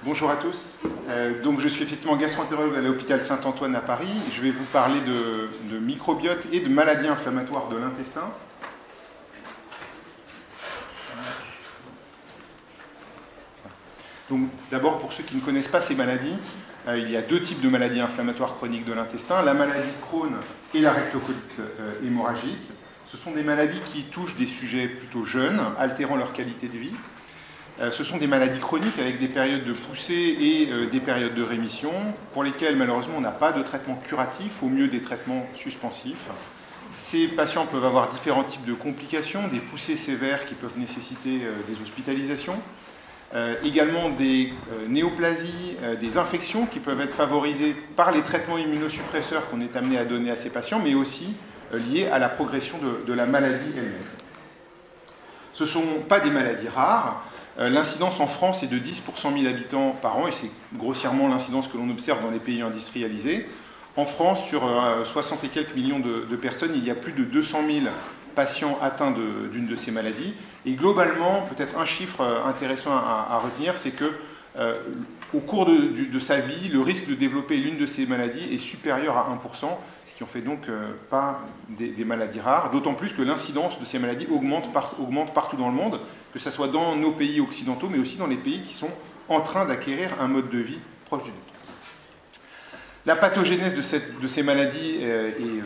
Bonjour à tous. Donc je suis effectivement gastro-entérologue à l'hôpital Saint-Antoine à Paris. Je vais vous parler de microbiote et de maladies inflammatoires de l'intestin. Donc d'abord, pour ceux qui ne connaissent pas ces maladies, il y a deux types de maladies inflammatoires chroniques de l'intestin, la maladie de Crohn et la rectocolite hémorragique. Ce sont des maladies qui touchent des sujets plutôt jeunes, altérant leur qualité de vie. Ce sont des maladies chroniques avec des périodes de poussée et des périodes de rémission, pour lesquelles malheureusement on n'a pas de traitement curatif, au mieux des traitements suspensifs. Ces patients peuvent avoir différents types de complications, des poussées sévères qui peuvent nécessiter des hospitalisations, également des néoplasies, des infections qui peuvent être favorisées par les traitements immunosuppresseurs qu'on est amené à donner à ces patients, mais aussi liées à la progression de la maladie elle-même. Ce ne sont pas des maladies rares. L'incidence en France est de 10 pour 100 000 habitants par an, et c'est grossièrement l'incidence que l'on observe dans les pays industrialisés. En France, sur 60 et quelques millions de personnes, il y a plus de 200 000 patients atteints d'une de ces maladies. Et globalement, peut-être un chiffre intéressant à retenir, c'est que au cours de sa vie, le risque de développer l'une de ces maladies est supérieur à 1%, ce qui en fait donc pas des maladies rares, d'autant plus que l'incidence de ces maladies augmente partout dans le monde, que ce soit dans nos pays occidentaux, mais aussi dans les pays qui sont en train d'acquérir un mode de vie proche du nôtre. La pathogénèse de ces maladies est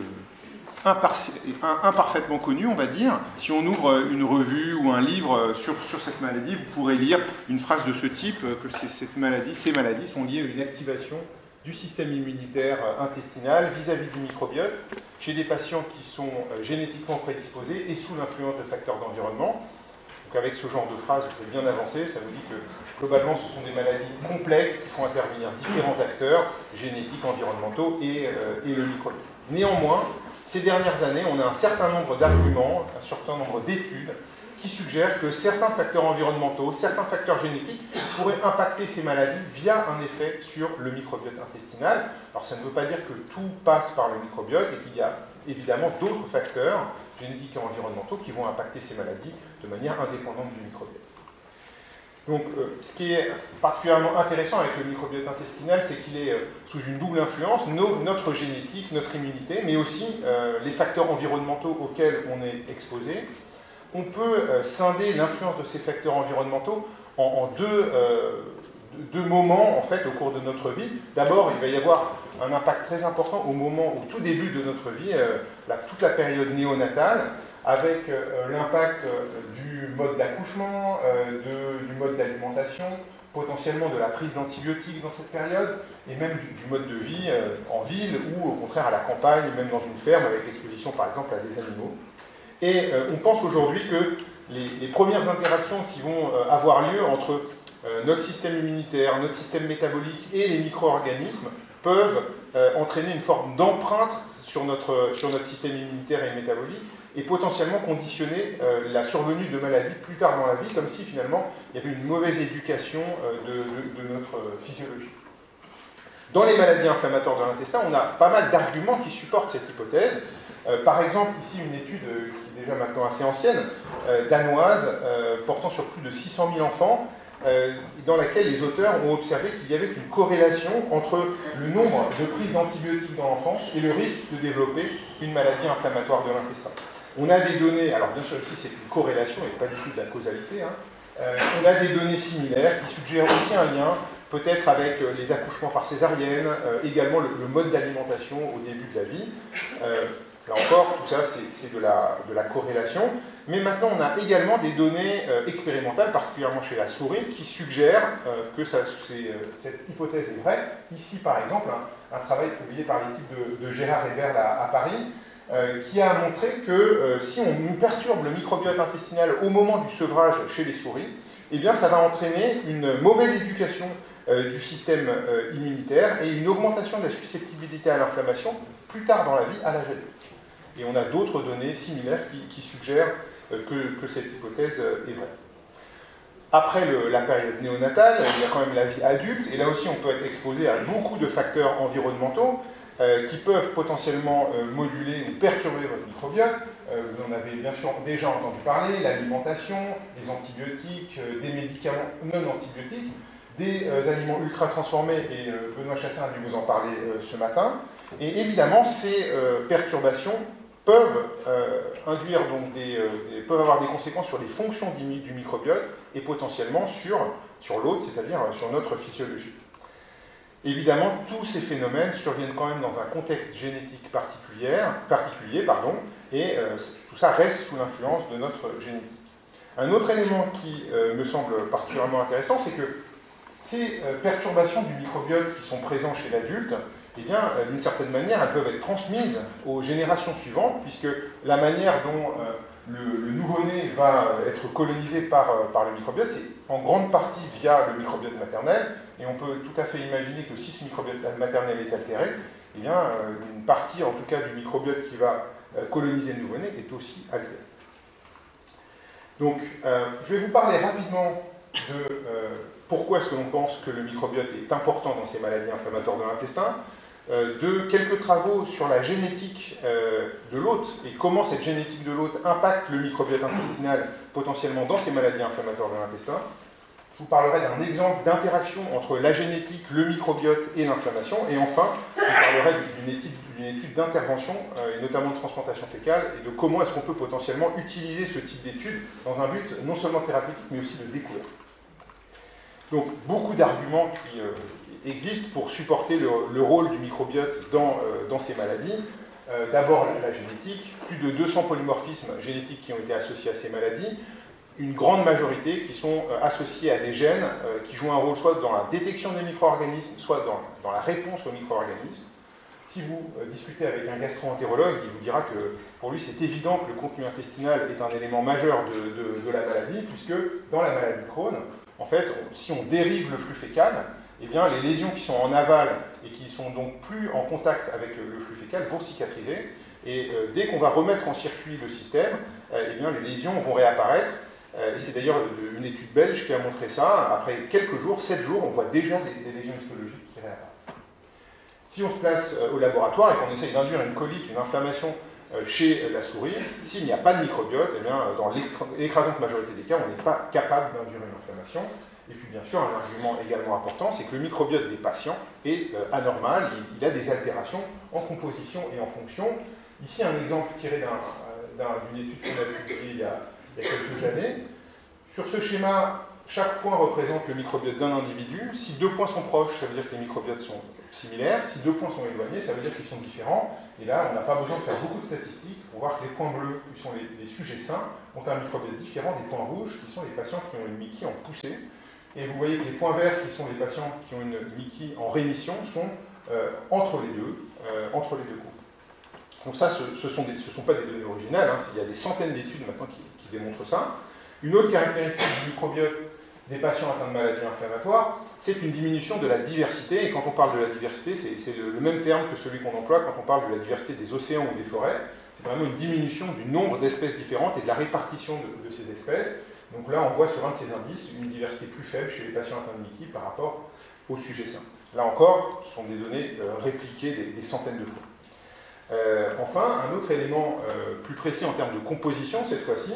imparfaitement connue, on va dire. Si on ouvre une revue ou un livre sur cette maladie, vous pourrez lire une phrase de ce type, que ces maladies sont liées à une activation du système immunitaire intestinal vis-à-vis du microbiote chez des patients qui sont génétiquement prédisposés et sous l'influence de facteurs d'environnement. Donc avec ce genre de phrase, vous êtes bien avancé, ça vous dit que globalement ce sont des maladies complexes qui font intervenir différents acteurs génétiques, environnementaux et le microbiote. Néanmoins, ces dernières années, on a un certain nombre d'arguments, un certain nombre d'études qui suggèrent que certains facteurs environnementaux, certains facteurs génétiques pourraient impacter ces maladies via un effet sur le microbiote intestinal. Alors ça ne veut pas dire que tout passe par le microbiote et qu'il y a évidemment d'autres facteurs génétiques et environnementaux qui vont impacter ces maladies de manière indépendante du microbiote. Donc, ce qui est particulièrement intéressant avec le microbiote intestinal, c'est qu'il est sous une double influence, notre génétique, notre immunité, mais aussi les facteurs environnementaux auxquels on est exposé. On peut scinder l'influence de ces facteurs environnementaux en deux moments, en fait, au cours de notre vie. D'abord, il va y avoir un impact très important au tout début de notre vie, toute la période néonatale, avec l'impact du mode d'accouchement, du mode d'alimentation, potentiellement de la prise d'antibiotiques dans cette période, et même du mode de vie en ville ou au contraire à la campagne, même dans une ferme avec l'exposition par exemple à des animaux. Et on pense aujourd'hui que les premières interactions qui vont avoir lieu entre notre système immunitaire, notre système métabolique et les micro-organismes peuvent entraîner une forme d'empreinte sur notre système immunitaire et métabolique, et potentiellement conditionner la survenue de maladies plus tard dans la vie, comme si finalement il y avait une mauvaise éducation de notre physiologie. Dans les maladies inflammatoires de l'intestin, on a pas mal d'arguments qui supportent cette hypothèse. Par exemple, ici une étude qui est déjà maintenant assez ancienne, danoise, portant sur plus de 600 000 enfants, dans laquelle les auteurs ont observé qu'il y avait une corrélation entre le nombre de prises d'antibiotiques dans l'enfance et le risque de développer une maladie inflammatoire de l'intestin. On a des données, alors bien sûr ici c'est une corrélation et pas du tout de la causalité, on a des données similaires qui suggèrent aussi un lien, peut-être avec les accouchements par césarienne, également le mode d'alimentation au début de la vie. Là encore, tout ça c'est de la corrélation. Mais maintenant on a également des données expérimentales, particulièrement chez la souris, qui suggèrent que cette hypothèse est vraie. Ici par exemple, un travail publié par l'équipe de Gérard Hébert à Paris, qui a montré que si on perturbe le microbiote intestinal au moment du sevrage chez les souris, eh bien ça va entraîner une mauvaise éducation du système immunitaire et une augmentation de la susceptibilité à l'inflammation plus tard dans la vie à l'âge adulte. Et on a d'autres données similaires qui suggèrent que cette hypothèse est vraie. Après la période néonatale, il y a quand même la vie adulte, et là aussi on peut être exposé à beaucoup de facteurs environnementaux qui peuvent potentiellement moduler ou perturber votre microbiote. Vous en avez bien sûr déjà entendu parler, l'alimentation, les antibiotiques, des médicaments non antibiotiques, des aliments ultra transformés, et Benoît Chassaing a dû vous en parler ce matin. Et évidemment, ces perturbations peuvent peuvent avoir des conséquences sur les fonctions du microbiote et potentiellement sur l'hôte, c'est-à-dire sur notre physiologie. Évidemment, tous ces phénomènes surviennent quand même dans un contexte génétique particulier, et tout ça reste sous l'influence de notre génétique. Un autre élément qui me semble particulièrement intéressant, c'est que ces perturbations du microbiote qui sont présentes chez l'adulte, eh bien, d'une certaine manière, elles peuvent être transmises aux générations suivantes, puisque la manière dont le nouveau-né va être colonisé par le microbiote, c'est en grande partie via le microbiote maternel, et on peut tout à fait imaginer que si ce microbiote maternel est altéré, eh bien, une partie, en tout cas, du microbiote qui va coloniser le nouveau-né est aussi altérée. Donc, je vais vous parler rapidement de pourquoi est-ce que l'on pense que le microbiote est important dans ces maladies inflammatoires de l'intestin, de quelques travaux sur la génétique de l'hôte et comment cette génétique de l'hôte impacte le microbiote intestinal potentiellement dans ces maladies inflammatoires de l'intestin. Je vous parlerai d'un exemple d'interaction entre la génétique, le microbiote et l'inflammation. Et enfin, je vous parlerai d'une étude d'intervention, et notamment de transplantation fécale, et de comment est-ce qu'on peut potentiellement utiliser ce type d'étude dans un but non seulement thérapeutique, mais aussi de découverte. Donc, beaucoup d'arguments qui existent pour supporter le rôle du microbiote dans ces maladies. D'abord, la génétique, plus de 200 polymorphismes génétiques qui ont été associés à ces maladies, une grande majorité qui sont associés à des gènes qui jouent un rôle soit dans la détection des micro-organismes, soit dans la réponse aux micro-organismes. Si vous discutez avec un gastro-entérologue, il vous dira que pour lui c'est évident que le contenu intestinal est un élément majeur de la maladie, puisque dans la maladie de Crohn, en fait, si on dérive le flux fécal, eh bien, les lésions qui sont en aval et qui sont donc plus en contact avec le flux fécal vont cicatriser. Et dès qu'on va remettre en circuit le système, eh bien, les lésions vont réapparaître. Et c'est d'ailleurs une étude belge qui a montré ça. Après quelques jours, 7 jours, on voit déjà des lésions histologiques qui réapparaissent. Si on se place au laboratoire et qu'on essaye d'induire une colite, une inflammation chez la souris, s'il n'y a pas de microbiote, eh bien, dans l'écrasante majorité des cas, on n'est pas capable d'induire une inflammation. Et puis bien sûr, un argument également important, c'est que le microbiote des patients est anormal, il a des altérations en composition et en fonction. Ici, un exemple tiré d'une étude qu'on a publiée il y a quelques années. Sur ce schéma, chaque point représente le microbiote d'un individu. Si 2 points sont proches, ça veut dire que les microbiotes sont similaires. Si 2 points sont éloignés, ça veut dire qu'ils sont différents. Et là, on n'a pas besoin de faire beaucoup de statistiques pour voir que les points bleus, qui sont les sujets sains, ont un microbiote différent des points rouges, qui sont les patients qui ont une MICI en poussée. Et vous voyez que les points verts, qui sont les patients qui ont une MICI en rémission, sont entre les deux groupes. Donc ça, ce ne sont pas des données originales, hein. Il y a des centaines d'études maintenant qui démontrent ça. Une autre caractéristique du microbiote des patients atteints de maladies inflammatoires, c'est une diminution de la diversité. Et quand on parle de la diversité, c'est le même terme que celui qu'on emploie quand on parle de la diversité des océans ou des forêts. C'est vraiment une diminution du nombre d'espèces différentes et de la répartition de ces espèces. Donc là, on voit sur un de ces indices une diversité plus faible chez les patients atteints de MICI par rapport aux sujets sains. Là encore, ce sont des données répliquées des centaines de fois. Enfin, un autre élément plus précis en termes de composition, cette fois-ci,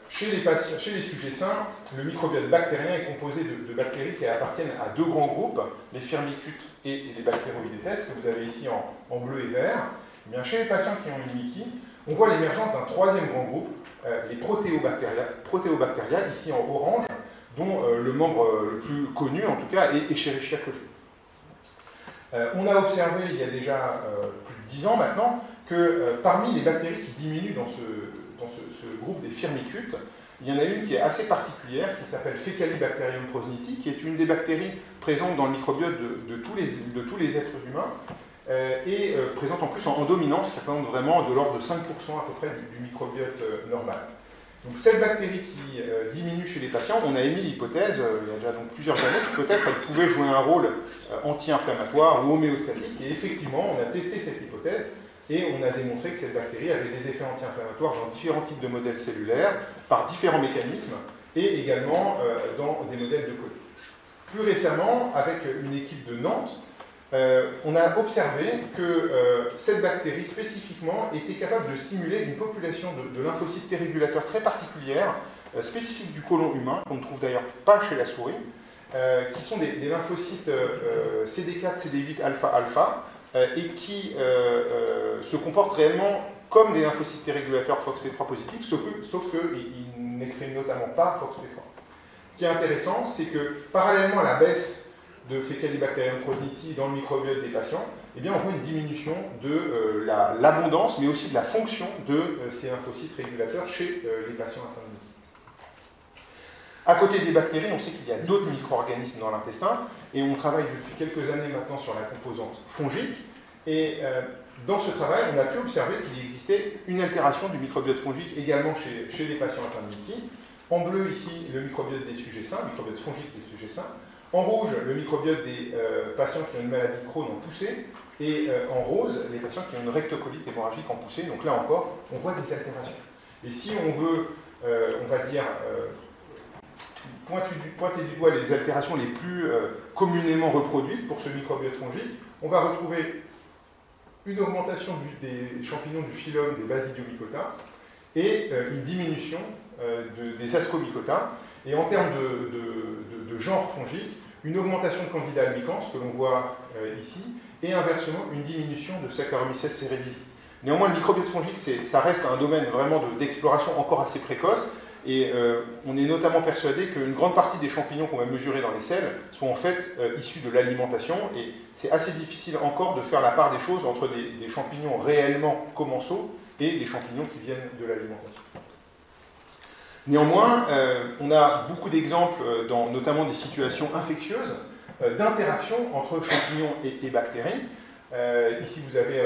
chez les sujets sains, le microbiote bactérien est composé de bactéries qui appartiennent à 2 grands groupes, les firmicutes et les bactéroïdétes, que vous avez ici en bleu et vert. Eh bien, chez les patients qui ont une MICI, on voit l'émergence d'un 3e grand groupe, les protéobactéria, ici en orange, dont le membre le plus connu, en tout cas, est Escherichia coli. On a observé il y a déjà plus de 10 ans maintenant que parmi les bactéries qui diminuent dans ce groupe des firmicutes, il y en a une qui est assez particulière, qui s'appelle Faecalibacterium prosniti, qui est une des bactéries présentes dans le microbiote de tous les êtres humains, et présente en plus en dominance, qui représente vraiment de l'ordre de 5% à peu près du microbiote normal. Donc cette bactérie qui diminue chez les patients, on a émis l'hypothèse, il y a déjà donc plusieurs années, que peut-être elle pouvait jouer un rôle anti-inflammatoire ou homéostatique, et effectivement, on a testé cette hypothèse, et on a démontré que cette bactérie avait des effets anti-inflammatoires dans différents types de modèles cellulaires, par différents mécanismes, et également dans des modèles de coli. Plus récemment, avec une équipe de Nantes, on a observé que cette bactérie spécifiquement était capable de stimuler une population de lymphocytes T régulateurs très particulière, spécifique du côlon humain, qu'on ne trouve d'ailleurs pas chez la souris, qui sont des lymphocytes CD4, CD8 alpha-alpha, et qui se comportent réellement comme des lymphocytes T régulateurs FOXP3 positifs, sauf qu'ils n'expriment notamment pas FOXP3. Ce qui est intéressant, c'est que parallèlement à la baisse de Faecalibacterium prognithi dans le microbiote des patients, eh bien, on voit une diminution de l'abondance, mais aussi de la fonction de ces lymphocytes régulateurs chez les patients atteints de Mythi. À côté des bactéries, on sait qu'il y a d'autres micro-organismes dans l'intestin, et on travaille depuis quelques années maintenant sur la composante fongique, et dans ce travail, on a pu observer qu'il existait une altération du microbiote fongique également chez les patients atteints de Mythi. En bleu, ici, le microbiote des sujets sains, microbiote fongique des sujets sains. En rouge, le microbiote des patients qui ont une maladie de Crohn en poussée. Et en rose, les patients qui ont une rectocolite hémorragique en poussée. Donc là encore, on voit des altérations. Et si on veut, on va dire, pointer du doigt les altérations les plus communément reproduites pour ce microbiote fongique, on va retrouver une augmentation des champignons du phylum des Basidiomycota et une diminution des Ascomycota. Et en termes de genre fongique, une augmentation de Candida albicans, que l'on voit ici, et inversement, une diminution de Saccharomyces cerevisiae. Néanmoins, le microbiote fongique, ça reste un domaine vraiment d'exploration encore assez précoce, et on est notamment persuadé qu'une grande partie des champignons qu'on va mesurer dans les selles sont en fait issus de l'alimentation, et c'est assez difficile encore de faire la part des choses entre des champignons réellement commensaux et des champignons qui viennent de l'alimentation. Néanmoins, on a beaucoup d'exemples, notamment des situations infectieuses, d'interaction entre champignons et bactéries. Ici, vous avez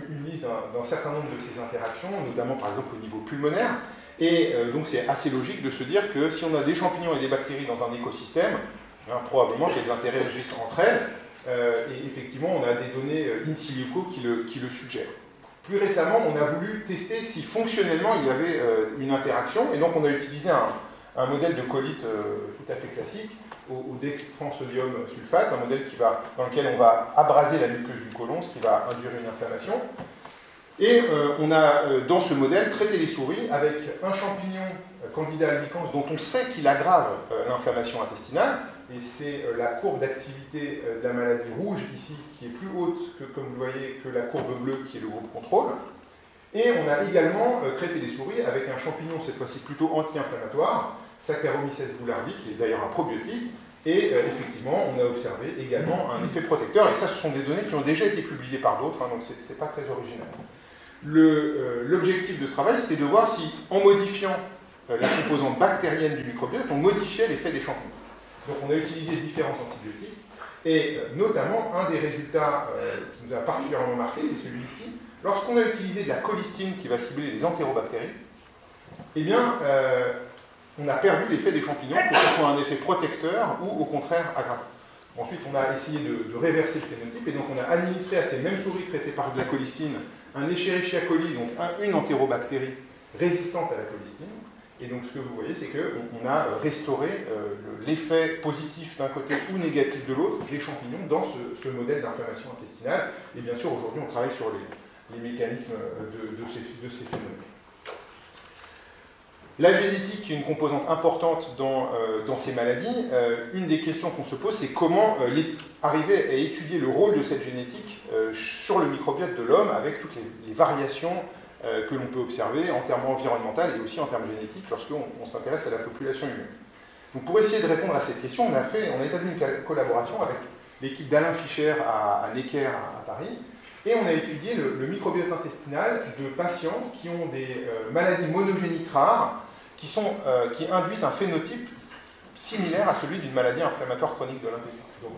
une liste d'un certain nombre de ces interactions, notamment par exemple au niveau pulmonaire. Et donc c'est assez logique de se dire que si on a des champignons et des bactéries dans un écosystème, probablement qu'elles interagissent entre elles, et effectivement on a des données in silico qui le suggèrent. Plus récemment, on a voulu tester si fonctionnellement il y avait une interaction, et donc on a utilisé un modèle de colite tout à fait classique, au dextransodium sulfate, un modèle dans lequel on va abraser la muqueuse du côlon, ce qui va induire une inflammation. Et on a, dans ce modèle, traité les souris avec un champignon Candida albicans dont on sait qu'il aggrave l'inflammation intestinale, et c'est la courbe d'activité de la maladie rouge ici qui est plus haute que, comme vous le voyez, que la courbe bleue qui est le groupe contrôle. Et on a également traité les souris avec un champignon, cette fois-ci plutôt anti-inflammatoire, Saccharomyces boulardii, qui est d'ailleurs un probiotique, et effectivement, on a observé également un effet protecteur, et ça, ce sont des données qui ont déjà été publiées par d'autres, donc c'est pas très original. L'objectif de ce travail, c'était de voir si, en modifiant la composante bactérienne du microbiote, on modifiait l'effet des champignons. Donc on a utilisé différents antibiotiques, et notamment un des résultats qui nous a particulièrement marqué, c'est celui-ci. Lorsqu'on a utilisé de la colistine qui va cibler les entérobactéries, eh bien, on a perdu l'effet des champignons, que ce soit un effet protecteur ou au contraire aggravant. Ensuite, on a essayé de réverser le phénotype, et donc on a administré à ces mêmes souris traitées par de la colistine un Escherichia coli, donc une entérobactérie résistante à la colistine. Et donc ce que vous voyez, c'est qu'on a restauré l'effet positif d'un côté ou négatif de l'autre des champignons dans ce modèle d'inflammation intestinale. Et bien sûr, aujourd'hui, on travaille sur les mécanismes de ces phénomènes. La génétique est une composante importante dans ces maladies. Une des questions qu'on se pose, c'est comment arriver à étudier le rôle de cette génétique sur le microbiote de l'homme avec toutes les variations que l'on peut observer en termes environnementaux et aussi en termes génétiques lorsqu'on s'intéresse à la population humaine. Donc pour essayer de répondre à cette question, on a établi une collaboration avec l'équipe d'Alain Fischer à Necker à Paris, et on a étudié le microbiote intestinal de patients qui ont des maladies monogéniques rares qui induisent un phénotype similaire à celui d'une maladie inflammatoire chronique de l'intestin. Donc,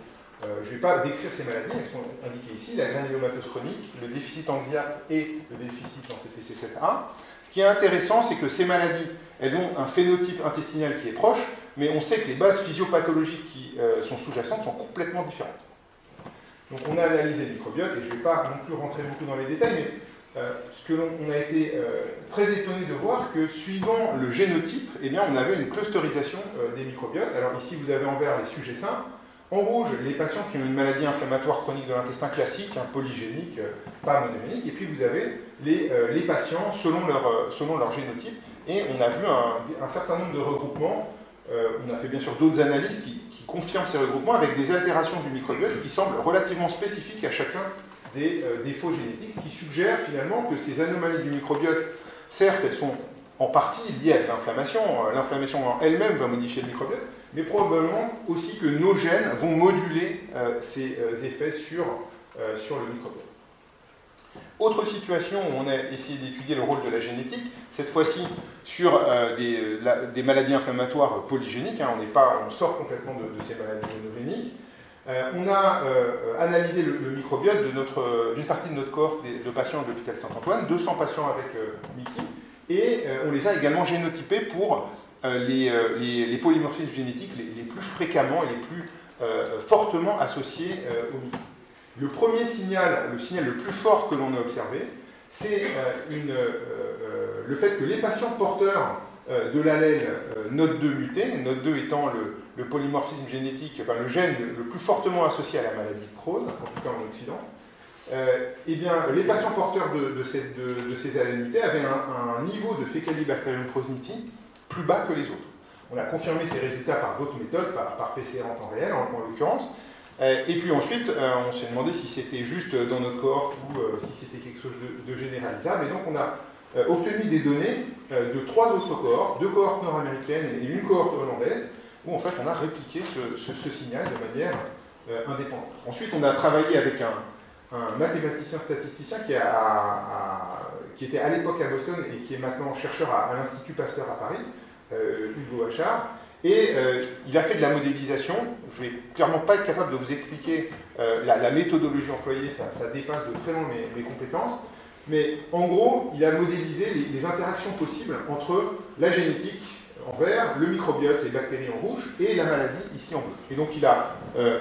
je ne vais pas décrire ces maladies, elles sont indiquées ici, la granulomatose chronique, le déficit en XIAP et le déficit en TTC7A. Ce qui est intéressant, c'est que ces maladies, elles ont un phénotype intestinal qui est proche, mais on sait que les bases physiopathologiques qui sont sous-jacentes sont complètement différentes. Donc on a analysé le microbiote, et je ne vais pas non plus rentrer beaucoup dans les détails, mais ce que l'on a été très étonné de voir que suivant le génotype, eh bien, on avait une clusterisation des microbiotes. Alors ici, vous avez en vert les sujets sains. En rouge, les patients qui ont une maladie inflammatoire chronique de l'intestin classique, polygénique, pas monogénique, et puis vous avez les patients selon leur génotype, et on a vu un certain nombre de regroupements. On a fait bien sûr d'autres analyses qui confirme ces regroupements avec des altérations du microbiote qui semblent relativement spécifiques à chacun des défauts génétiques, ce qui suggère finalement que ces anomalies du microbiote, certes, elles sont en partie liées à l'inflammation. L'inflammation en elle-même va modifier le microbiote, mais probablement aussi que nos gènes vont moduler ces effets sur le microbiote. Autre situation où on a essayé d'étudier le rôle de la génétique, cette fois-ci sur des maladies inflammatoires polygéniques, hein, on sort complètement de ces maladies monogéniques. On a analysé le microbiote d'une partie de notre cohorte de patients de l'hôpital Saint-Antoine, 200 patients avec Mickey, et on les a également génotypés pour les polymorphismes génétiques les plus fréquemment et les plus fortement associés au Mickey. Le premier signal, le signal le plus fort que l'on a observé, c'est le fait que les patients porteurs de l'allèle NOD2 muté, NOD2 étant le polymorphisme génétique, enfin le gène le plus fortement associé à la maladie de Crohn, en tout cas en Occident, eh bien, les patients porteurs de ces allèles mutés avaient un niveau de Faecalibacterium prausnitzii plus bas que les autres. On a confirmé ces résultats par d'autres méthodes, par PCR en temps réel en l'occurrence. Et puis ensuite, on s'est demandé si c'était juste dans notre cohorte ou si c'était quelque chose de généralisable. Et donc on a obtenu des données de 3 autres cohortes, 2 cohortes nord-américaines et une cohorte hollandaise, où en fait on a répliqué ce signal de manière indépendante. Ensuite, on a travaillé avec un mathématicien statisticien qui était à l'époque à Boston et qui est maintenant chercheur à l'Institut Pasteur à Paris, Hugo Achard. Et il a fait de la modélisation. Je ne vais clairement pas être capable de vous expliquer la méthodologie employée, ça dépasse de très loin mes compétences. Mais en gros, il a modélisé les interactions possibles entre la génétique en vert, le microbiote, les bactéries en rouge, et la maladie ici en bleu. Et donc il a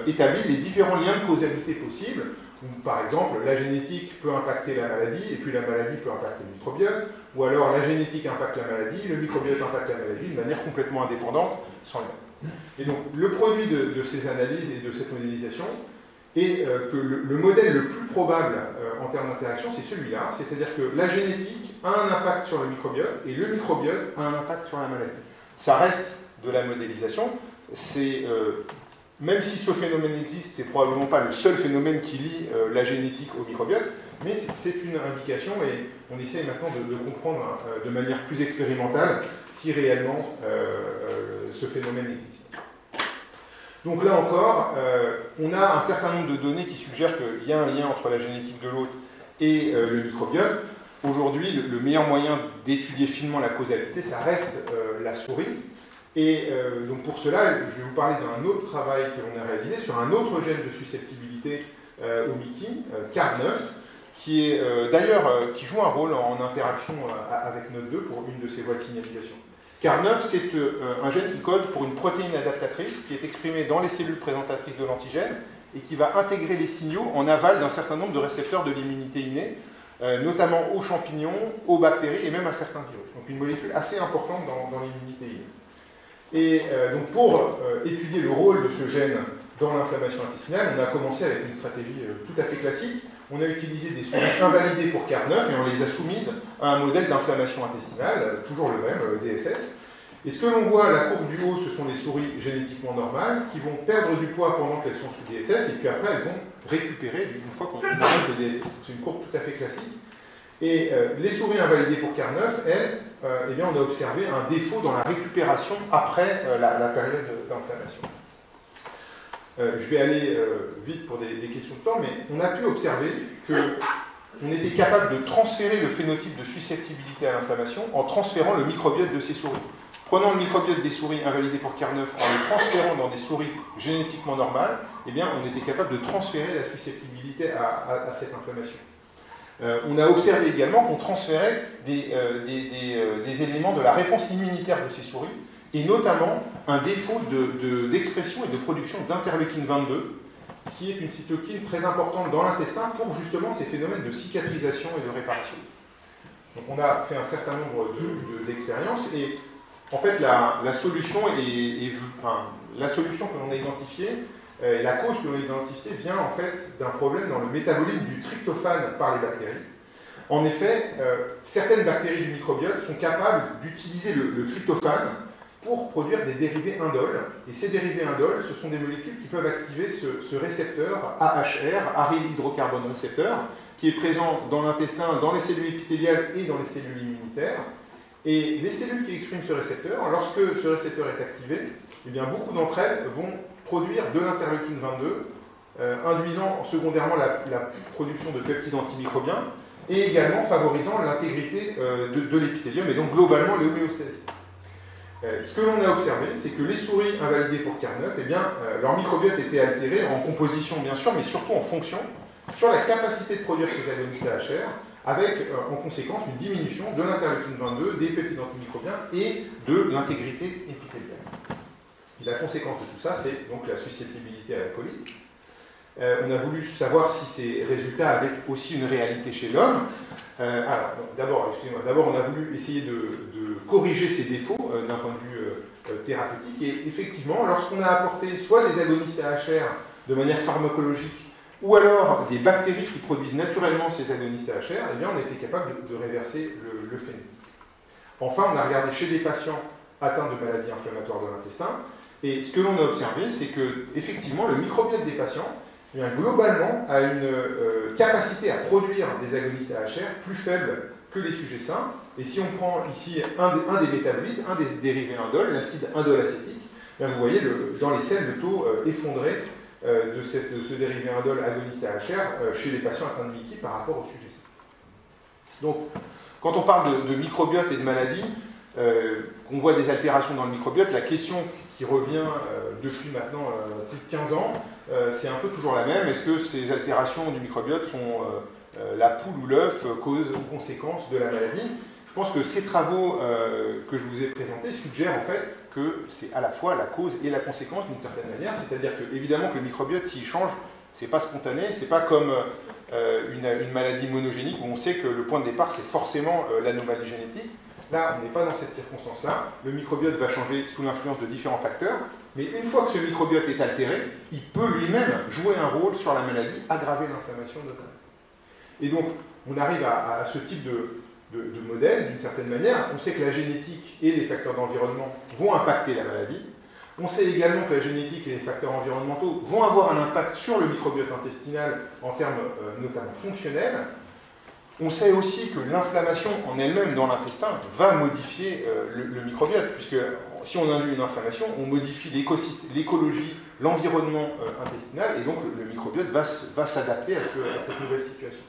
établi les différents liens de causalité possibles, où par exemple la génétique peut impacter la maladie, et puis la maladie peut impacter le microbiote, ou alors la génétique impacte la maladie, le microbiote impacte la maladie de manière complètement indépendante, sans lien. Et donc le produit de ces analyses et de cette modélisation est que le modèle le plus probable en termes d'interaction, c'est celui-là, c'est-à-dire que la génétique a un impact sur le microbiote, et le microbiote a un impact sur la maladie. Ça reste de la modélisation, même si ce phénomène existe, c'est probablement pas le seul phénomène qui lie la génétique au microbiote, mais c'est une indication et on essaye maintenant de comprendre de manière plus expérimentale si réellement ce phénomène existe. Donc là encore, on a un certain nombre de données qui suggèrent qu'il y a un lien entre la génétique de l'hôte et le microbiote. Aujourd'hui, le meilleur moyen d'étudier finement la causalité, ça reste la souris. Et donc pour cela, je vais vous parler d'un autre travail que l'on a réalisé sur un autre gène de susceptibilité au Mickey, CAR9, qui est qui joue un rôle en interaction avec NOD2 pour une de ces voies de signalisation. CAR9, c'est un gène qui code pour une protéine adaptatrice qui est exprimée dans les cellules présentatrices de l'antigène et qui va intégrer les signaux en aval d'un certain nombre de récepteurs de l'immunité innée, notamment aux champignons, aux bactéries et même à certains virus. Donc une molécule assez importante dans l'immunité innée. Et donc pour étudier le rôle de ce gène dans l'inflammation intestinale, on a commencé avec une stratégie tout à fait classique. On a utilisé des souris invalidées pour CAR9 et on les a soumises à un modèle d'inflammation intestinale, toujours le même, DSS. Et ce que l'on voit à la courbe du haut, ce sont les souris génétiquement normales qui vont perdre du poids pendant qu'elles sont sous DSS et puis après elles vont récupérer une fois qu'on arrête le DSS. C'est une courbe tout à fait classique. Et les souris invalidées pour CAR9, elles, eh bien, on a observé un défaut dans la récupération après la période d'inflammation. Je vais aller vite pour des questions de temps, mais on a pu observer qu'on était capable de transférer le phénotype de susceptibilité à l'inflammation en transférant le microbiote de ces souris. Prenant le microbiote des souris invalidées pour CAR9 en le transférant dans des souris génétiquement normales, eh bien, on était capable de transférer la susceptibilité à cette inflammation. On a observé également qu'on transférait des éléments de la réponse immunitaire de ces souris, et notamment un défaut d'expression et de production d'interleukine 22, qui est une cytokine très importante dans l'intestin pour justement ces phénomènes de cicatrisation et de réparation. Donc on a fait un certain nombre d'expériences, et en fait la solution la solution que l'on a identifiée, la cause que l'on a identifiée vient en fait d'un problème dans le métabolisme du tryptophane par les bactéries. En effet, certaines bactéries du microbiote sont capables d'utiliser le tryptophane pour produire des dérivés indoles. Et ces dérivés indoles, ce sont des molécules qui peuvent activer ce récepteur AHR, aryl hydrocarbone récepteur, qui est présent dans l'intestin, dans les cellules épithéliales et dans les cellules immunitaires. Et les cellules qui expriment ce récepteur, lorsque ce récepteur est activé, eh bien, beaucoup d'entre elles vont produire de l'interleukine 22, induisant secondairement la production de peptides antimicrobiens et également favorisant l'intégrité de l'épithélium et donc globalement l'homéostasie. Ce que l'on a observé, c'est que les souris invalidées pour CAR9, eh bien, leur microbiote était altéré en composition bien sûr, mais surtout en fonction sur la capacité de produire ces agonistes AHR, avec en conséquence une diminution de l'interleukine 22, des peptides antimicrobiens et de l'intégrité épithéliale. Et la conséquence de tout ça, c'est donc la susceptibilité à la colite. On a voulu savoir si ces résultats avaient aussi une réalité chez l'homme. D'abord, on a voulu essayer de corriger ces défauts d'un point de vue thérapeutique. Et effectivement, lorsqu'on a apporté soit des agonistes AHR de manière pharmacologique, ou alors des bactéries qui produisent naturellement ces agonistes AHR, eh bien, on a été capable de réverser le phénotype. Enfin, on a regardé chez des patients atteints de maladies inflammatoires de l'intestin, et ce que l'on a observé, c'est que effectivement, le microbiote des patients, eh bien, globalement, a une capacité à produire des agonistes AHR plus faible que les sujets sains. Et si on prend ici un des métabolites, un des dérivés indoles, l'acide indolacétique, eh vous voyez dans les selles le taux effondré de ce dérivé indole agoniste AHR chez les patients atteints de MICI par rapport au sujet sain. Donc, quand on parle de microbiote et de maladie, qu'on voit des altérations dans le microbiote, la question qui revient depuis maintenant plus de 15 ans, c'est un peu toujours la même. Est-ce que ces altérations du microbiote sont la poule ou l'œuf, cause ou conséquence de la maladie? Je pense que ces travaux que je vous ai présentés suggèrent en fait que c'est à la fois la cause et la conséquence d'une certaine manière, c'est-à-dire que évidemment que le microbiote, s'il change, c'est pas spontané, c'est pas comme une maladie monogénique où on sait que le point de départ c'est forcément l'anomalie génétique. Là, on n'est pas dans cette circonstance-là. Le microbiote va changer sous l'influence de différents facteurs, mais une fois que ce microbiote est altéré, il peut lui-même jouer un rôle sur la maladie, aggraver l'inflammation notamment. Et donc, on arrive à ce type de modèle, d'une certaine manière. On sait que la génétique et les facteurs d'environnement vont impacter la maladie. On sait également que la génétique et les facteurs environnementaux vont avoir un impact sur le microbiote intestinal en termes notamment fonctionnels. On sait aussi que l'inflammation en elle-même dans l'intestin va modifier le microbiote, puisque si on induit une inflammation, on modifie l'écologie, l'environnement intestinal, et donc le microbiote va s'adapter à cette nouvelle situation.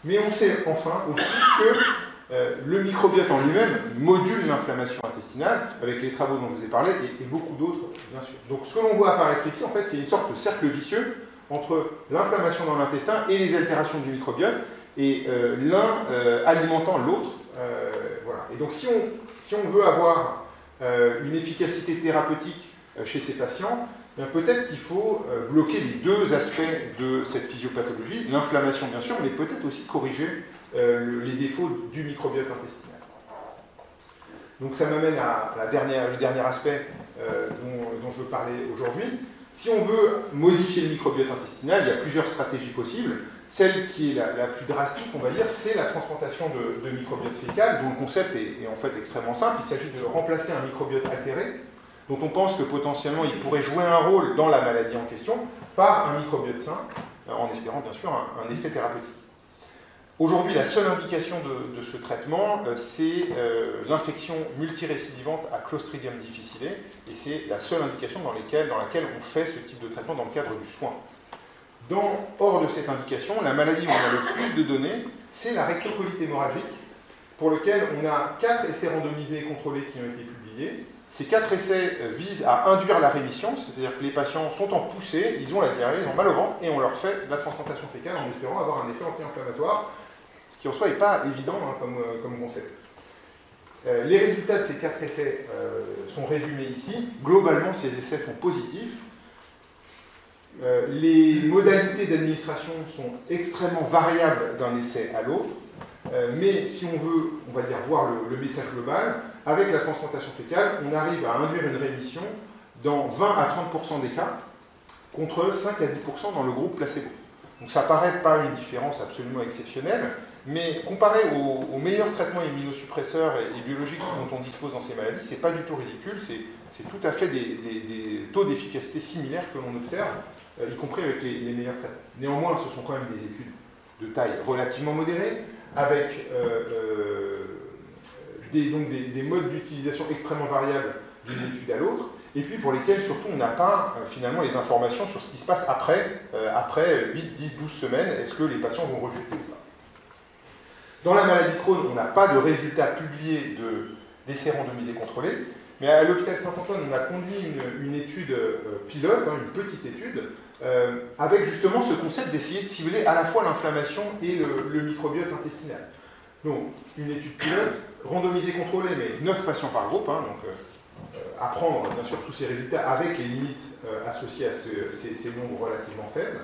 Mais on sait enfin aussi que le microbiote en lui-même module l'inflammation intestinale, avec les travaux dont je vous ai parlé, et beaucoup d'autres, bien sûr. Donc ce que l'on voit apparaître ici, en fait, c'est une sorte de cercle vicieux entre l'inflammation dans l'intestin et les altérations du microbiote, et l'un alimentant l'autre. Voilà. Et donc si on veut avoir une efficacité thérapeutique chez ces patients, peut-être qu'il faut bloquer les deux aspects de cette physiopathologie, l'inflammation bien sûr, mais peut-être aussi corriger les défauts du microbiote intestinal. Donc ça m'amène à le dernier aspect dont je veux parler aujourd'hui. Si on veut modifier le microbiote intestinal, il y a plusieurs stratégies possibles. Celle qui est la plus drastique, on va dire, c'est la transplantation de microbiote fécal, dont le concept est en fait extrêmement simple. Il s'agit de remplacer un microbiote altéré, dont on pense que potentiellement il pourrait jouer un rôle dans la maladie en question, par un microbiote sain, en espérant bien sûr un effet thérapeutique. Aujourd'hui, la seule indication de ce traitement, c'est l'infection multirécidivante à Clostridium difficile, et c'est la seule indication dans laquelle on fait ce type de traitement dans le cadre du soin. Hors de cette indication, la maladie où on a le plus de données, c'est la rectocolite hémorragique, pour lequel on a 4 essais randomisés et contrôlés qui ont été publiés. Ces 4 essais visent à induire la rémission, c'est-à-dire que les patients sont en poussée, ils ont la diarrhée, ils ont mal au ventre, et on leur fait la transplantation fécale en espérant avoir un effet anti-inflammatoire, ce qui en soi n'est pas évident comme concept. Les résultats de ces 4 essais sont résumés ici. Globalement, ces essais sont positifs. Les modalités d'administration sont extrêmement variables d'un essai à l'autre, mais si on veut, on va dire, voir le message global, avec la transplantation fécale, on arrive à induire une rémission dans 20 à 30% des cas, contre 5 à 10% dans le groupe placebo. Donc ça paraît pas une différence absolument exceptionnelle, Mais comparé aux meilleurs traitements immunosuppresseurs et biologiques dont on dispose dans ces maladies, c'est pas du tout ridicule, c'est tout à fait des taux d'efficacité similaires que l'on observe, y compris avec les meilleurs traitements. Néanmoins, ce sont quand même des études de taille relativement modérée, avec des modes d'utilisation extrêmement variables d'une étude à l'autre, et puis pour lesquels surtout on n'a pas finalement les informations sur ce qui se passe après 8, 10, 12 semaines, est-ce que les patients vont rejeter ou pas. Dans la maladie de Crohn, on n'a pas de résultats publiés d'essais randomisés contrôlés, mais à l'hôpital Saint-Antoine, on a conduit une étude pilote, une petite étude, avec justement ce concept d'essayer de cibler à la fois l'inflammation et le microbiote intestinal. Donc, une étude pilote, randomisée contrôlée, mais 9 patients par groupe, à prendre bien sûr tous ces résultats avec les limites associées à ces nombres relativement faibles.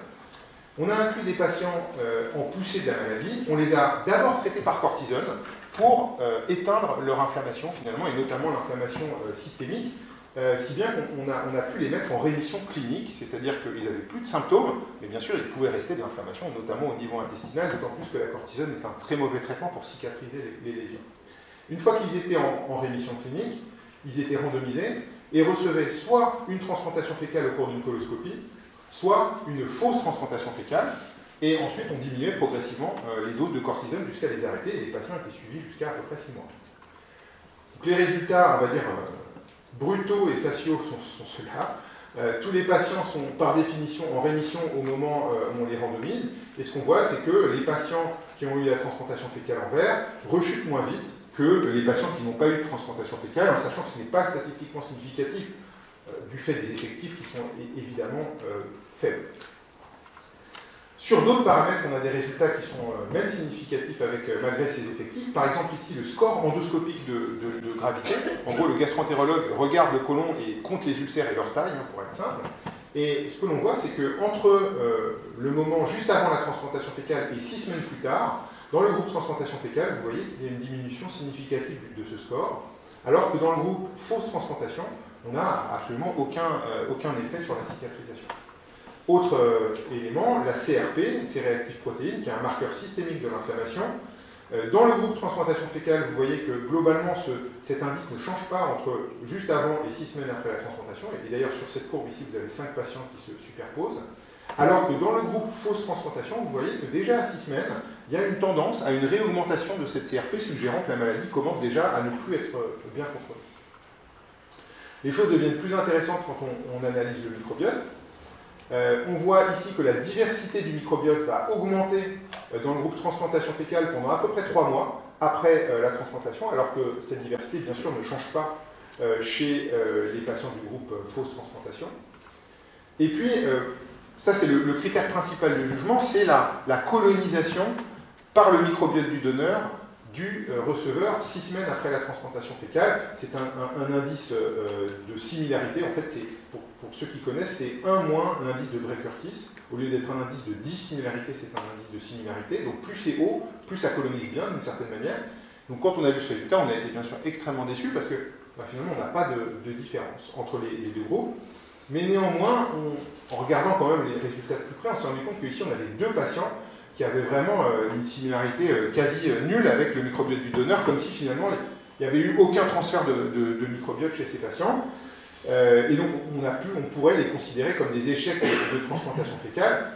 On a inclus des patients en poussée de la maladie, on les a d'abord traités par cortisone pour éteindre leur inflammation finalement, et notamment l'inflammation systémique, si bien qu'on a pu les mettre en rémission clinique, c'est-à-dire qu'ils n'avaient plus de symptômes, mais bien sûr ils pouvaient rester de l'inflammation, notamment au niveau intestinal, d'autant plus que la cortisone est un très mauvais traitement pour cicatriser les lésions. Une fois qu'ils étaient en rémission clinique, ils étaient randomisés et recevaient soit une transplantation fécale au cours d'une coloscopie, soit une fausse transplantation fécale, et ensuite on diminuait progressivement les doses de cortisone jusqu'à les arrêter, et les patients étaient suivis jusqu'à à peu près 6 mois. Donc les résultats, on va dire, brutaux et faciaux sont ceux-là. Tous les patients sont par définition en rémission au moment où on les randomise, et ce qu'on voit, c'est que les patients qui ont eu la transplantation fécale en vert rechutent moins vite que les patients qui n'ont pas eu de transplantation fécale, en sachant que ce n'est pas statistiquement significatif du fait des effectifs qui sont évidemment faibles. Sur d'autres paramètres, on a des résultats qui sont même significatifs malgré ces effectifs. Par exemple, ici, le score endoscopique de gravité. En gros, le gastro-entérologue regarde le côlon et compte les ulcères et leur taille, pour être simple. Et ce que l'on voit, c'est qu'entre le moment juste avant la transplantation fécale et 6 semaines plus tard, dans le groupe transplantation fécale, vous voyez qu'il y a une diminution significative de ce score, alors que dans le groupe fausse transplantation, on n'a absolument aucun effet sur la cicatrisation. Autre élément, la CRP, C-réactive protéine, qui est un marqueur systémique de l'inflammation. Dans le groupe transplantation fécale, vous voyez que globalement, cet indice ne change pas entre juste avant et 6 semaines après la transplantation. Et d'ailleurs, sur cette courbe ici, vous avez 5 patients qui se superposent. Alors que dans le groupe fausse transplantation, vous voyez que déjà à 6 semaines, il y a une tendance à une réaugmentation de cette CRP, suggérant que la maladie commence déjà à ne plus être bien contrôlée. Les choses deviennent plus intéressantes quand on analyse le microbiote. On voit ici que la diversité du microbiote va augmenter dans le groupe transplantation fécale pendant à peu près 3 mois après la transplantation, alors que cette diversité, bien sûr, ne change pas chez les patients du groupe fausse transplantation. Et puis, ça c'est le critère principal de jugement, c'est la colonisation par le microbiote du donneur du receveur 6 semaines après la transplantation fécale. C'est un indice de similarité. En fait, pour ceux qui connaissent, c'est 1 moins l'indice de Bray-Curtis. Au lieu d'être un indice de dissimilarité, c'est un indice de similarité. Donc plus c'est haut, plus ça colonise bien d'une certaine manière. Donc quand on a vu ce résultat, on a été bien sûr extrêmement déçus parce que finalement on n'a pas de différence entre les deux groupes. Mais néanmoins, en regardant quand même les résultats de plus près, on s'est rendu compte qu'ici on avait 2 patients qui avaient vraiment une similarité quasi nulle avec le microbiote du donneur, comme si finalement il n'y avait eu aucun transfert de microbiote chez ces patients. Et donc on pourrait les considérer comme des échecs de transplantation fécale.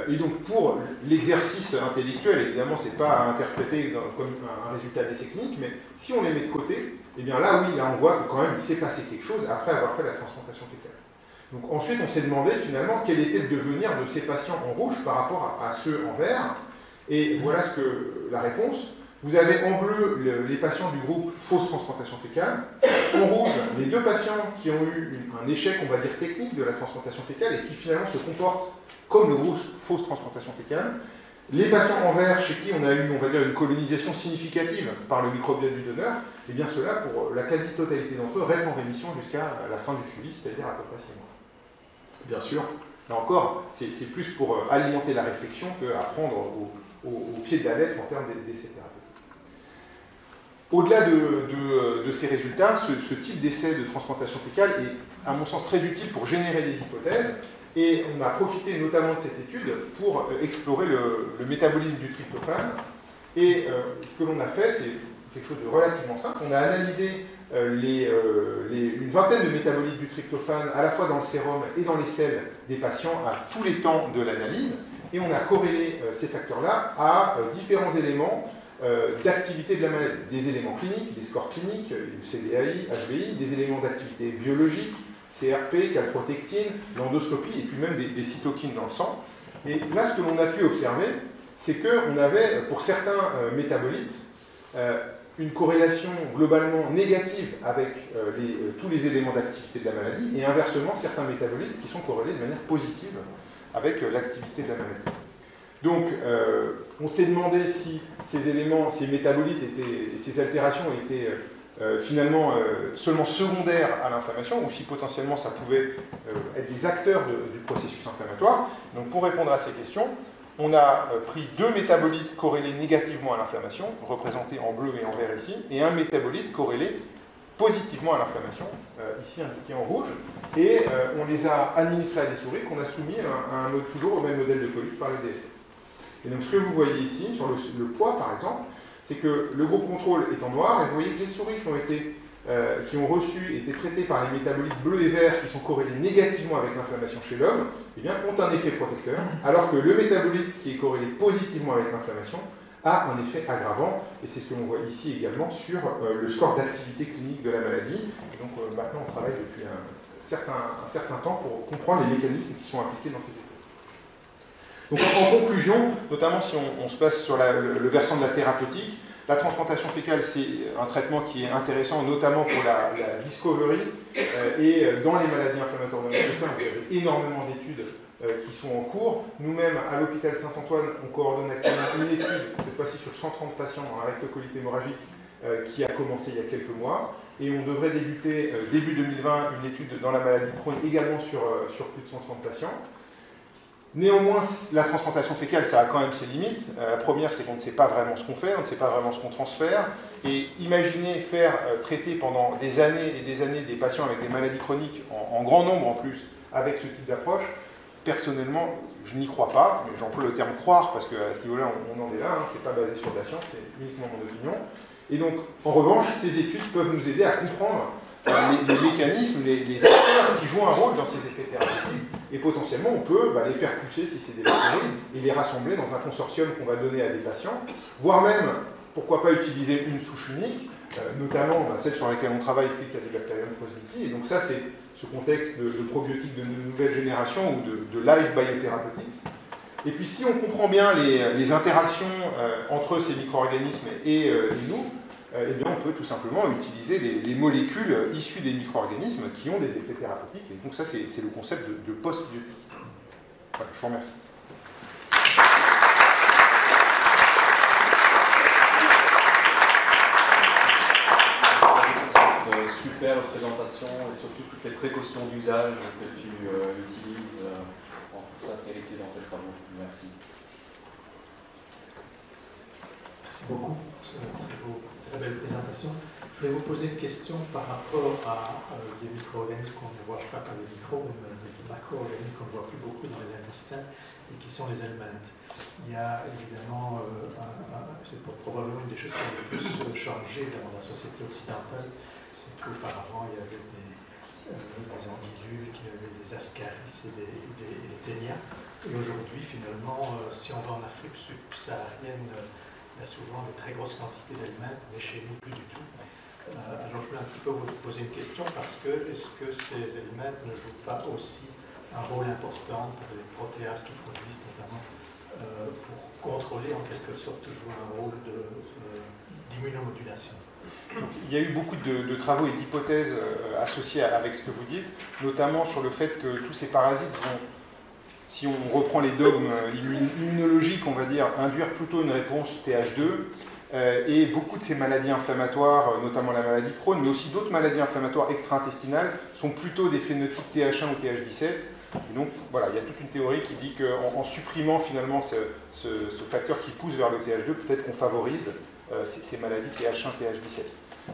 Et donc pour l'exercice intellectuel, évidemment, ce n'est pas à interpréter comme un résultat d'essai clinique, mais si on les met de côté, eh bien là oui, là on voit que quand même il s'est passé quelque chose après avoir fait la transplantation fécale. Donc ensuite, on s'est demandé finalement quel était le devenir de ces patients en rouge par rapport à ceux en vert. Et voilà la réponse. Vous avez en bleu les patients du groupe fausse transplantation fécale. En rouge, les 2 patients qui ont eu un échec, on va dire, technique de la transplantation fécale et qui finalement se comportent comme le groupe fausse transplantation fécale. Les patients en vert, chez qui on a eu, on va dire, une colonisation significative par le microbiote du donneur, et bien ceux-là, pour la quasi-totalité d'entre eux, restent en rémission jusqu'à la fin du suivi, c'est-à-dire à peu près 6 mois. Bien sûr, là encore, c'est plus pour alimenter la réflexion qu'à prendre au pied de la lettre en termes d'essais thérapeutiques. Au-delà de ces résultats, ce type d'essai de transplantation fécale est, à mon sens, très utile pour générer des hypothèses, et on a profité notamment de cette étude pour explorer le métabolisme du tryptophane. Et ce que l'on a fait, c'est quelque chose de relativement simple. On a analysé une vingtaine de métabolites du tryptophane, à la fois dans le sérum et dans les selles des patients, à tous les temps de l'analyse, et on a corrélé ces facteurs-là à différents éléments d'activité de la maladie. Des éléments cliniques, des scores cliniques, CDAI, HBI, des éléments d'activité biologique, CRP, calprotectine, l'endoscopie, et puis même des cytokines dans le sang. Et là, ce que l'on a pu observer, c'est qu'on avait, pour certains métabolites, une corrélation globalement négative avec tous les éléments d'activité de la maladie, et inversement, certains métabolites qui sont corrélés de manière positive avec l'activité de la maladie. Donc, on s'est demandé si ces éléments, ces métabolites, ces altérations étaient finalement seulement secondaires à l'inflammation, ou si potentiellement ça pouvait être des acteurs du processus inflammatoire. Donc, pour répondre à ces questions, on a pris deux métabolites corrélés négativement à l'inflammation, représentés en bleu et en vert ici, et un métabolite corrélé positivement à l'inflammation, ici indiqué en rouge, et on les a administrés à des souris qu'on a soumis toujours au même modèle de colite par le DSS. Et donc ce que vous voyez ici, sur le poids par exemple, c'est que le groupe contrôle est en noir, et vous voyez que les souris qui ont été traitées par les métabolites bleus et verts qui sont corrélés négativement avec l'inflammation chez l'homme, eh bien, ont un effet protecteur, alors que le métabolite qui est corrélé positivement avec l'inflammation a un effet aggravant, et c'est ce que l'on voit ici également sur le score d'activité clinique de la maladie. Et donc maintenant on travaille depuis un certain temps pour comprendre les mécanismes qui sont impliqués dans ces effets. Donc en conclusion, notamment si on se place sur le versant de la thérapeutique, la transplantation fécale, c'est un traitement qui est intéressant, notamment pour la discovery, et dans les maladies inflammatoires de l'intestin, vous avez énormément d'études qui sont en cours. Nous-mêmes, à l'hôpital Saint-Antoine, on coordonne actuellement une étude, cette fois-ci sur 130 patients dans la rectocolite hémorragique, qui a commencé il y a quelques mois, et on devrait débuter début 2020 une étude dans la maladie de Crohn, également sur plus de 130 patients. Néanmoins, la transplantation fécale, ça a quand même ses limites. La première, c'est qu'on ne sait pas vraiment ce qu'on fait, on ne sait pas vraiment ce qu'on transfère. Et imaginez faire traiter pendant des années et des années des patients avec des maladies chroniques, en grand nombre en plus, avec ce type d'approche, personnellement, je n'y crois pas. Mais j'emploie le terme croire, parce qu'à ce niveau-là, on en est là, hein, c'est pas basé sur de la science, c'est uniquement mon opinion. Et donc, en revanche, ces études peuvent nous aider à comprendre les mécanismes, les acteurs qui jouent un rôle dans ces effets thérapeutiques, et potentiellement on peut les faire pousser si c'est des bactéries et les rassembler dans un consortium qu'on va donner à des patients, voire même, pourquoi pas utiliser une souche unique, notamment celle sur laquelle on travaille, Faecalibacterium positi, et donc ça c'est ce contexte de probiotiques de nouvelle génération ou de live biotherapeutics. Et puis si on comprend bien les interactions entre ces micro-organismes et nous, eh bien, on peut tout simplement utiliser les molécules issues des micro-organismes qui ont des effets thérapeutiques. Et donc ça, c'est le concept de post-biotique. Voilà, je vous remercie. Cette superbe présentation et surtout toutes les précautions d'usage que tu utilises. Bon, ça, c'est été dans tes travaux. Merci. Merci beaucoup pour cette très belle présentation. Je voulais vous poser une question par rapport à des micro-organismes qu'on ne voit pas, des micro, mais des macro-organismes qu'on ne voit plus beaucoup dans les intestins et qui sont les helminths. Il y a évidemment, c'est probablement une des choses qui a le plus changé dans la société occidentale, c'est qu'auparavant il y avait des anguillules, qu'il y avait des ascaris et des ténias. Et aujourd'hui, finalement, si on va en Afrique subsaharienne, il y a souvent de très grosses quantités d'helminths, mais chez nous, plus du tout. Alors, je voulais un petit peu vous poser une question, parce que est-ce que ces helminths ne jouent pas aussi un rôle important pour les protéases qui produisent, notamment pour contrôler, en quelque sorte, jouer un rôle d'immunomodulation? Il y a eu beaucoup de travaux et d'hypothèses associées avec ce que vous dites, notamment sur le fait que tous ces parasites vont, si on reprend les dogmes immunologiques, on va dire, induire plutôt une réponse TH2, et beaucoup de ces maladies inflammatoires, notamment la maladie de Crohn, mais aussi d'autres maladies inflammatoires extra-intestinales, sont plutôt des phénotypes TH1 ou TH17. Et donc, voilà, il y a toute une théorie qui dit qu'en supprimant finalement ce facteur qui pousse vers le TH2, peut-être qu'on favorise ces maladies TH1, TH17.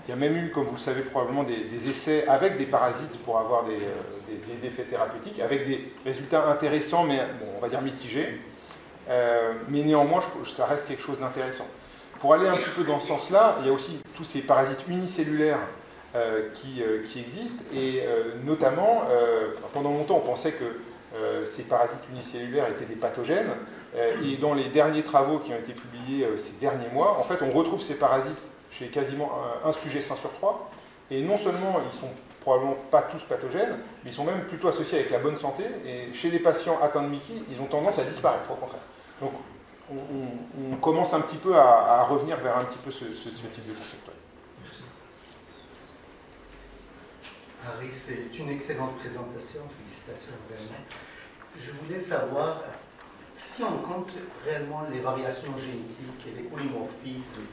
Il y a même eu, comme vous le savez probablement, des essais avec des parasites pour avoir des effets thérapeutiques, avec des résultats intéressants, mais bon, on va dire mitigés. Mais néanmoins, ça reste quelque chose d'intéressant. pour aller un petit peu dans ce sens-là, il y a aussi tous ces parasites unicellulaires qui existent, et notamment, pendant longtemps, on pensait que ces parasites unicellulaires étaient des pathogènes, et dans les derniers travaux qui ont été publiés ces derniers mois, en fait, on retrouve ces parasites chez quasiment un sujet sain sur 3, et non seulement ils sont probablement pas tous pathogènes, mais ils sont même plutôt associés avec la bonne santé, et chez les patients atteints de Mickey, ils ont tendance à disparaître, au contraire. Donc, on commence un petit peu à revenir vers un petit peu ce type de concept. Merci. Harry, c'est une excellente présentation, félicitations vraiment. Je voulais savoir si on compte réellement les variations génétiques et les polymorphismes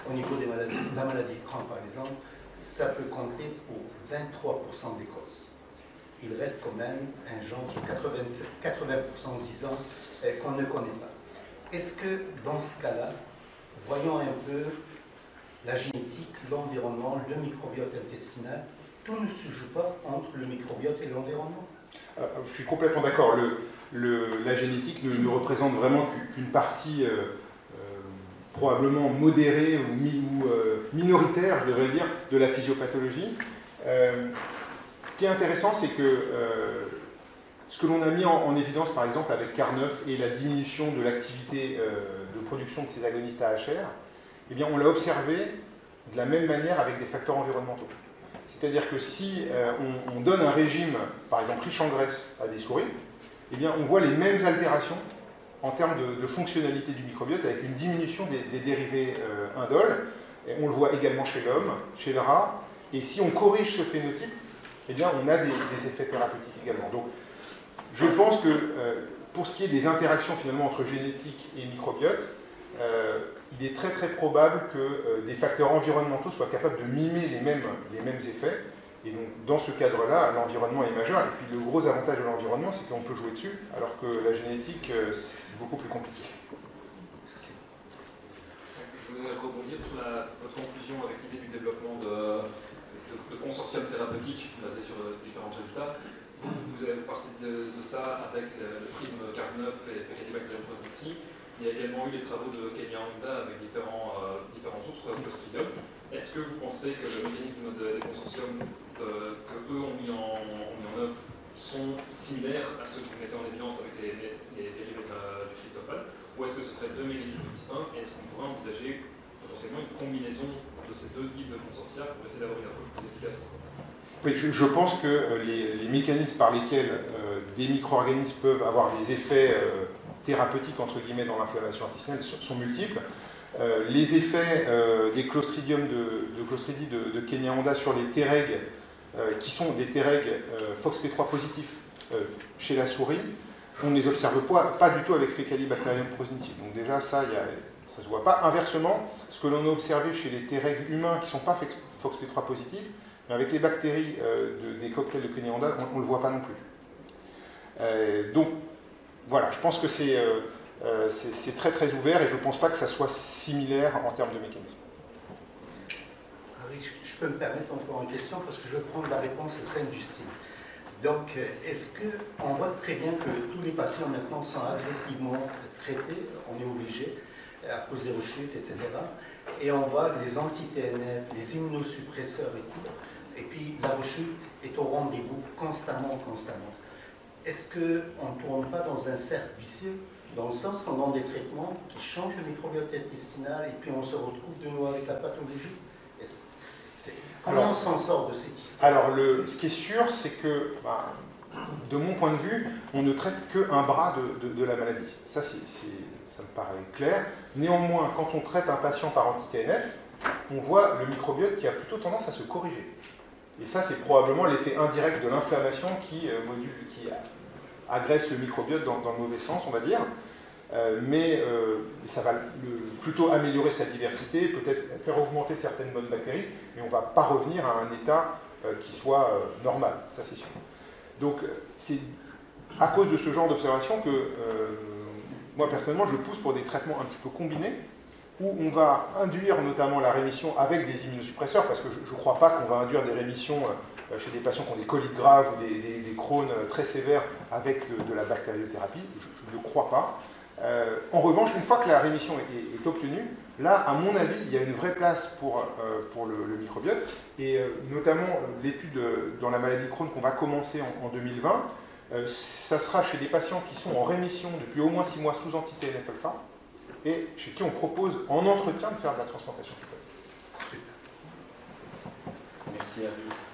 au niveau des maladies, la maladie de Crohn par exemple, ça peut compter pour 23% des causes. Il reste quand même un genre de 80% disons qu'on ne connaît pas. Est-ce que dans ce cas-là, voyons un peu la génétique, l'environnement, le microbiote intestinal, tout ne se joue pas entre le microbiote et l'environnement? Je suis complètement d'accord. La génétique ne représente vraiment qu'une partie probablement modérée ou minoritaire, je devrais dire, de la physiopathologie. Ce qui est intéressant, c'est que ce que l'on a mis en évidence, par exemple, avec Carneuf et la diminution de l'activité de production de ces agonistes AHR, eh bien, on l'a observé de la même manière avec des facteurs environnementaux. C'est-à-dire que si on donne un régime, par exemple riche en graisse, à des souris, eh bien, on voit les mêmes altérations en termes de fonctionnalité du microbiote avec une diminution des dérivés indoles. Et on le voit également chez l'homme, chez le rat. Et si on corrige ce phénotype, eh bien, on a des effets thérapeutiques également. Donc, je pense que pour ce qui est des interactions finalement entre génétique et microbiote, il est très très probable que des facteurs environnementaux soient capables de mimer les mêmes effets. Et donc, dans ce cadre-là, l'environnement est majeur. Et puis, le gros avantage de l'environnement, c'est qu'on peut jouer dessus, alors que la génétique, c'est beaucoup plus compliqué. Je voudrais rebondir sur votre conclusion avec l'idée du développement de consortiums thérapeutiques basés sur différents résultats. Vous avez parti de ça avec le prisme Carneuf et Faecalibacterium pneumoniae. Il y a également eu les travaux de Kenya Honda avec différents autres clostridiums. Est-ce que vous pensez que le mécanisme des consortiums qu'eux ont mis en œuvre sont similaires à ceux que vous mettez en évidence avec les dérivés du tryptophane, ou est-ce que ce seraient deux mécanismes distincts, et est-ce qu'on pourrait envisager potentiellement une combinaison de ces deux types de consortia pour essayer d'avoir une approche plus efficace? Oui, je pense que les mécanismes par lesquels des micro-organismes peuvent avoir des effets thérapeutiques entre guillemets dans l'inflammation intestinale sont multiples. Les effets des clostridiums de Clostridie de Kenya Honda sur les Treg, qui sont des Treg FOXP3 positifs chez la souris, on ne les observe pas du tout avec Faecalibacterium pneumoniae. Donc déjà, ça ne se voit pas. Inversement, ce que l'on a observé chez les Treg humains qui ne sont pas FOXP3 positifs, mais avec les bactéries des cocktails de Kenya Honda, on ne le voit pas non plus. Donc voilà, je pense que c'est très très ouvert et je ne pense pas que ça soit similaire en termes de mécanisme. Harry, je peux me permettre encore une question parce que je veux prendre la réponse de Sainte-Justine. Donc, est-ce qu'on voit très bien que tous les patients maintenant sont agressivement traités, on est obligé, à cause des rechutes, etc. Et on voit les anti-TNF, les immunosuppresseurs et tout, et puis la rechute est au rendez-vous constamment. Est-ce qu'on ne tourne pas dans un cercle vicieux, dans le sens qu'on donne des traitements qui changent le microbiote intestinal et puis on se retrouve de nouveau avec la pathologie? Comment on s'en sort de cette histoire? Alors, ce qui est sûr, c'est que, de mon point de vue, on ne traite qu'un bras de la maladie. Ça me paraît clair. Néanmoins, quand on traite un patient par anti-TNF, on voit le microbiote qui a plutôt tendance à se corriger. Et ça, c'est probablement l'effet indirect de l'inflammation qui agresse le microbiote dans le mauvais sens, on va dire. Mais ça va plutôt améliorer sa diversité, peut-être faire augmenter certaines bonnes bactéries, mais on ne va pas revenir à un état qui soit normal, ça c'est sûr. Donc c'est à cause de ce genre d'observation que moi personnellement je pousse pour des traitements un petit peu combinés, où on va induire notamment la rémission avec des immunosuppresseurs, parce que je ne crois pas qu'on va induire des rémissions chez des patients qui ont des colites graves ou des Crohn très sévères avec de la bactériothérapie, je ne le crois pas. En revanche, une fois que la rémission est obtenue, là, à mon avis, il y a une vraie place pour le microbiote, et notamment l'étude dans la maladie de Crohn qu'on va commencer en 2020, ça sera chez des patients qui sont en rémission depuis au moins 6 mois sous anti-TNF-alpha, et chez qui on propose en entretien de faire de la transplantation. Merci à vous.